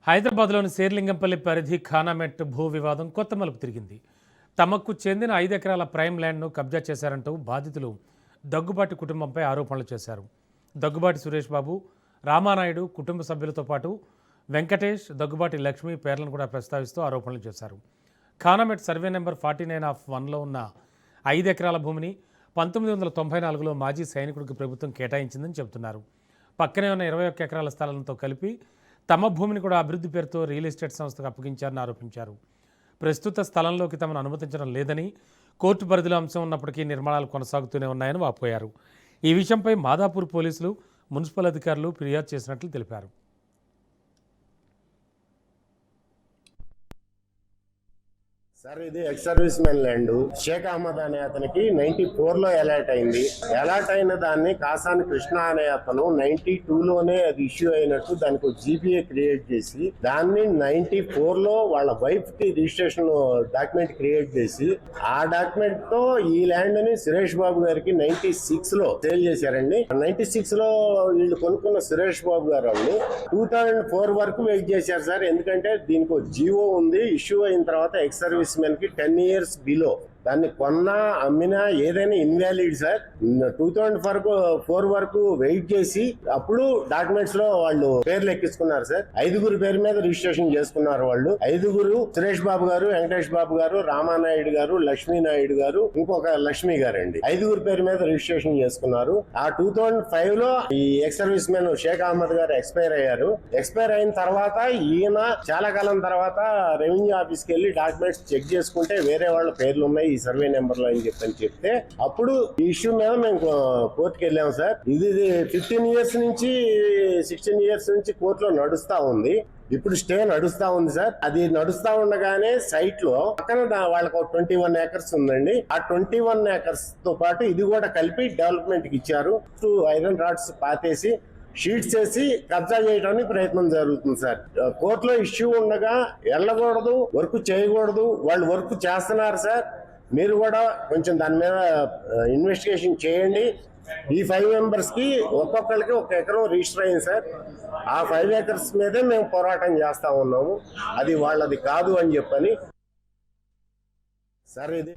హైదరాబాద్లోని శేర్లింగంపల్లి పరిధి ఖానామెట్ భూ వివాదం కొత్త మలుపు తిరిగింది. తమకు చెందిన 5 ఎకరాల ప్రైమ్ ల్యాండ్ను కబ్జా చేశారంటూ బాధితులు దగ్గుబాటి కుటుంబంపై ఆరోపణలు చేశారు. దగ్గుబాటి సురేష్ బాబు, రామానాయుడు కుటుంబ సభ్యులతో పాటు వెంకటేష్, దగ్గుబాటి లక్ష్మి పేర్లను కూడా ప్రస్తావిస్తూ ఆరోపణలు చేశారు. ఖానామెట్ సర్వే నెంబర్ 49/1లో ఉన్న 5 ఎకరాల భూమిని 1994లో మాజీ సైనికుడికి ప్రభుత్వం కేటాయించిందని చెబుతున్నారు. పక్కనే ఉన్న 21 ఎకరాల స్థలాలతో కలిపి తమ భూమిని కూడా అభివృద్ధి పేరుతో రియల్ ఎస్టేట్ సంస్థకు అప్పగించారని ఆరోపించారు. ప్రస్తుత స్థలంలోకి తమను అనుమతించడం లేదని, కోర్టు పరిధిలో అంశం ఉన్నప్పటికీ నిర్మాణాలు కొనసాగుతూనే ఉన్నాయని వాపోయారు. ఈ విషయంపై మాదాపూర్ పోలీసులు, మున్సిపల్ అధికారులు ఫిర్యాదు చేసినట్లు తెలిపారు. సార్, ఇది ex servicemen land. Sheikh Ahmed అనే అతనికి 94లో అలాట్ అయింది. అలాట్ అయిన దాన్ని కాసాని కృష్ణ అనే అతను 92లోనే అది ఇష్యూ అయినట్టు దానికి ఒక జీపీఏ క్రియేట్ చేసి దాన్ని 94లో వాళ్ళ వైఫ్ కి రిజిస్ట్రేషన్ డాక్యుమెంట్ క్రియేట్ చేసి ఆ డాక్యుమెంట్ తో ఈ ల్యాండ్ ని సురేష్ బాబు గారికి 96లో సేల్ చేశారండి. 96లో వీళ్ళు కొనుక్కున్న సురేష్ బాబు గారు వాళ్ళు 2004 వరకు వెయిట్ చేశారు సార్. ఎందుకంటే దీనికి ఒక జీవో ఉంది. ఇష్యూ అయిన తర్వాత ఎక్స్ సర్వీస్ మెన్ కి 10 years బిలో దాన్ని కొన్నా అమ్మినా ఏదైనా ఇన్వాలిడ్ సార్. 2004 వరకు వెయిట్ చేసి అప్పుడు డాక్యుమెంట్స్ లో వాళ్ళు పేర్లు ఎక్కించుకున్నారు సార్. 5 పేరు మీద రిజిస్ట్రేషన్ చేసుకున్నారు వాళ్ళు. 5 సురేష్ బాబు గారు, వెంకటేష్ బాబు గారు, రామానాయుడు గారు, లక్ష్మీనాయుడు గారు, ఇంకొక లక్ష్మి గారు అండి. 5 పేరు మీద రిజిస్ట్రేషన్ చేసుకున్నారు. ఆ 2005లో ఈ ex servicemen Sheikh Ahmed garu expire అయ్యారు. ఎక్స్పైర్ అయిన తర్వాత ఈయన చాలా కాలం తర్వాత రెవెన్యూ ఆఫీస్కి వెళ్ళి డాక్యుమెంట్స్ చెక్ చేసుకుంటే వేరే వాళ్ళ పేర్లు ఉన్నాయి ఈ సర్వే నెంబర్లో అని చెప్తే అప్పుడు ఈ ఇష్యూ మీద మేము కోర్టుకి వెళ్ళాము సార్. ఇది 15 years నుంచి 16 years నుంచి కోర్టులో నడుస్తా ఉంది. ఇప్పుడు స్టే నడుస్తా ఉంది సార్. అది నడుస్తా ఉండగానే సైట్ లో పక్కన వాళ్ళకి 21 acres ఉందండి. ఆ 21 acres తో పాటు ఇది కూడా కలిపి డెవలప్మెంట్ కి ఇచ్చారు. ఐరన్ రాడ్స్ పాతేసి షీట్స్ వేసి కబ్జా చేయడానికి ప్రయత్నం జరుగుతుంది సార్. కోర్టులో ఇష్యూ ఉండగా వెళ్ళకూడదు, వర్క్ చేయకూడదు. వాళ్ళు వర్క్ చేస్తున్నారు సార్. మీరు కూడా కొంచెం దాని మీద ఇన్వెస్టిగేషన్ చేయండి. ఈ 5 members కి ఒక్కొక్కరికి 1 ఎకరం రిజిస్టర్ అయింది సార్. ఆ 5 acres మీదే మేము పోరాటం చేస్తా ఉన్నాము. అది వాళ్ళది కాదు అని చెప్పని సార్. ఇది